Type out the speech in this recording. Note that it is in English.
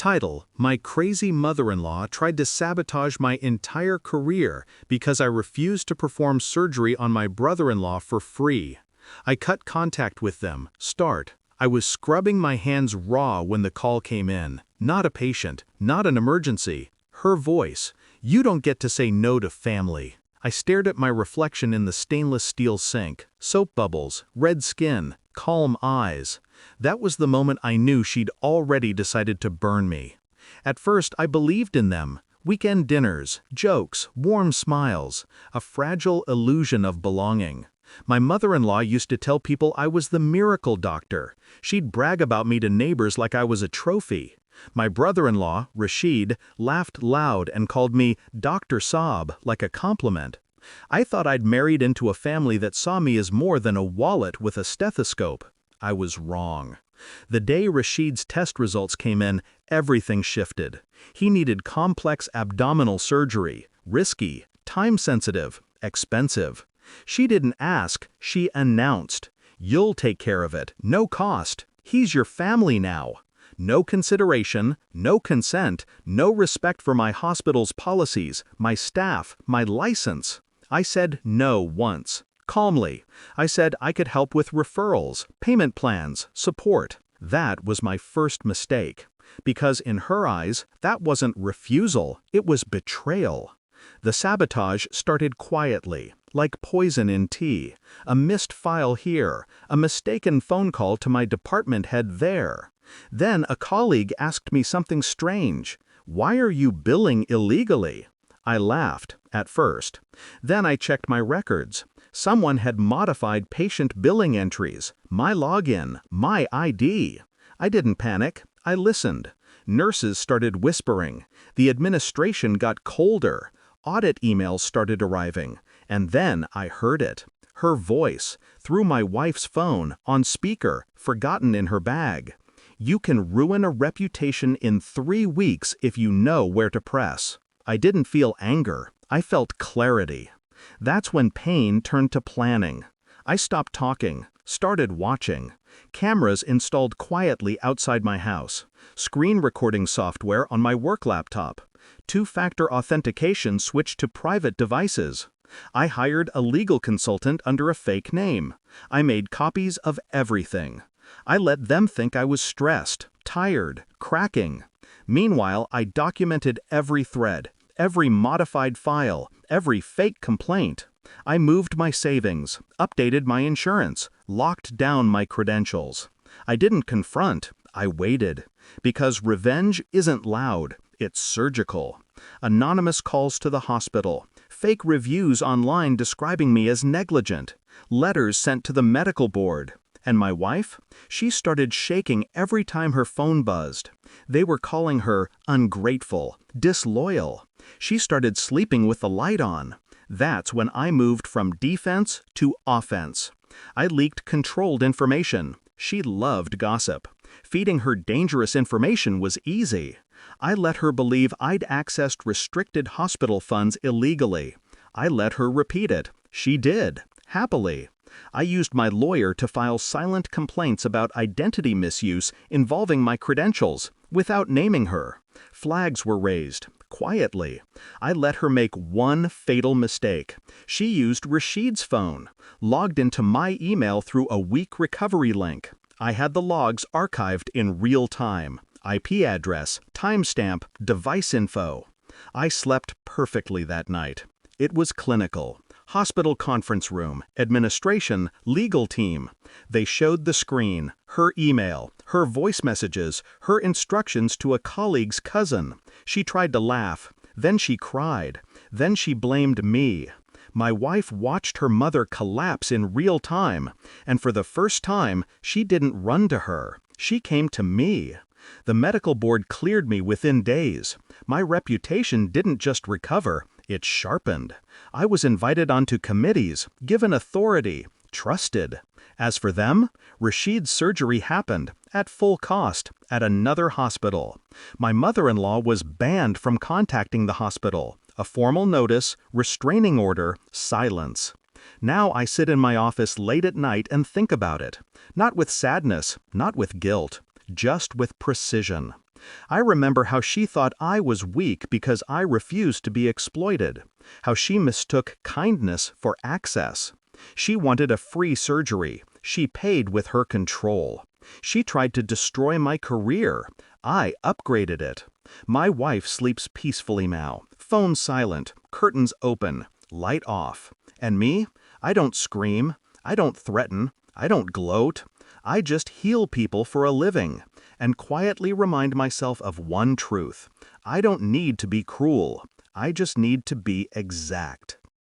Title: My crazy mother-in-law tried to sabotage my entire career because I refused to perform surgery on my brother-in-law for free. I cut contact with them. Start: I was scrubbing my hands raw when the call came in. Not a patient, not an emergency. Her voice: "You don't get to say no to family." I stared at my reflection in the stainless steel sink. Soap bubbles, red skin, calm eyes. That was the moment I knew she'd already decided to burn me. At first, I believed in them. Weekend dinners, jokes, warm smiles, a fragile illusion of belonging. My mother-in-law used to tell people I was the miracle doctor. She'd brag about me to neighbors like I was a trophy. My brother-in-law, Rashid, laughed loud and called me Dr. Saab like a compliment. I thought I'd married into a family that saw me as more than a wallet with a stethoscope. I was wrong. The day Rashid's test results came in, everything shifted. He needed complex abdominal surgery, risky, time-sensitive, expensive. She didn't ask, she announced. "You'll take care of it, no cost. He's your family now." No consideration, no consent, no respect for my hospital's policies, my staff, my license. I said no once. Calmly. I said I could help with referrals, payment plans, support. That was my first mistake. Because in her eyes, that wasn't refusal, it was betrayal. The sabotage started quietly, like poison in tea. A missed file here, a mistaken phone call to my department head there. Then a colleague asked me something strange. "Why are you billing illegally?" I laughed, at first. Then I checked my records. Someone had modified patient billing entries, my login, my ID. I didn't panic, I listened. Nurses started whispering. The administration got colder. Audit emails started arriving. And then I heard it. Her voice, through my wife's phone, on speaker, forgotten in her bag. "You can ruin a reputation in 3 weeks if you know where to press." I didn't feel anger, I felt clarity. That's when pain turned to planning. I stopped talking, started watching. Cameras installed quietly outside my house. Screen recording software on my work laptop. Two-factor authentication switched to private devices. I hired a legal consultant under a fake name. I made copies of everything. I let them think I was stressed, tired, cracking. Meanwhile, I documented every thread, every modified file, every fake complaint. I moved my savings, updated my insurance, locked down my credentials. I didn't confront, I waited. Because revenge isn't loud, it's surgical. Anonymous calls to the hospital, fake reviews online describing me as negligent, letters sent to the medical board. And my wife? She started shaking every time her phone buzzed. They were calling her ungrateful, disloyal. She started sleeping with the light on. That's when I moved from defense to offense. I leaked controlled information. She loved gossip. Feeding her dangerous information was easy. I let her believe I'd accessed restricted hospital funds illegally. I let her repeat it. She did, happily. I used my lawyer to file silent complaints about identity misuse involving my credentials, without naming her. Flags were raised, quietly. I let her make one fatal mistake. She used Rashid's phone, logged into my email through a weak recovery link. I had the logs archived in real time. IP address, timestamp, device info. I slept perfectly that night. It was clinical. Hospital conference room, administration, legal team. They showed the screen, her email, her voice messages, her instructions to a colleague's cousin. She tried to laugh, then she cried, then she blamed me. My wife watched her mother collapse in real time, and for the first time, she didn't run to her. She came to me. The medical board cleared me within days. My reputation didn't just recover, it sharpened. I was invited onto committees, given authority, trusted. As for them, Rashid's surgery happened, at full cost, at another hospital. My mother-in-law was banned from contacting the hospital. A formal notice, restraining order, silence. Now I sit in my office late at night and think about it. Not with sadness, not with guilt, just with precision. I remember how she thought I was weak because I refused to be exploited, how she mistook kindness for access. She wanted a free surgery. She paid with her control. She tried to destroy my career. I upgraded it. My wife sleeps peacefully now, phone silent, curtains open, light off. And me? I don't scream. I don't threaten. I don't gloat. I just heal people for a living and quietly remind myself of one truth. I don't need to be cruel. I just need to be exact.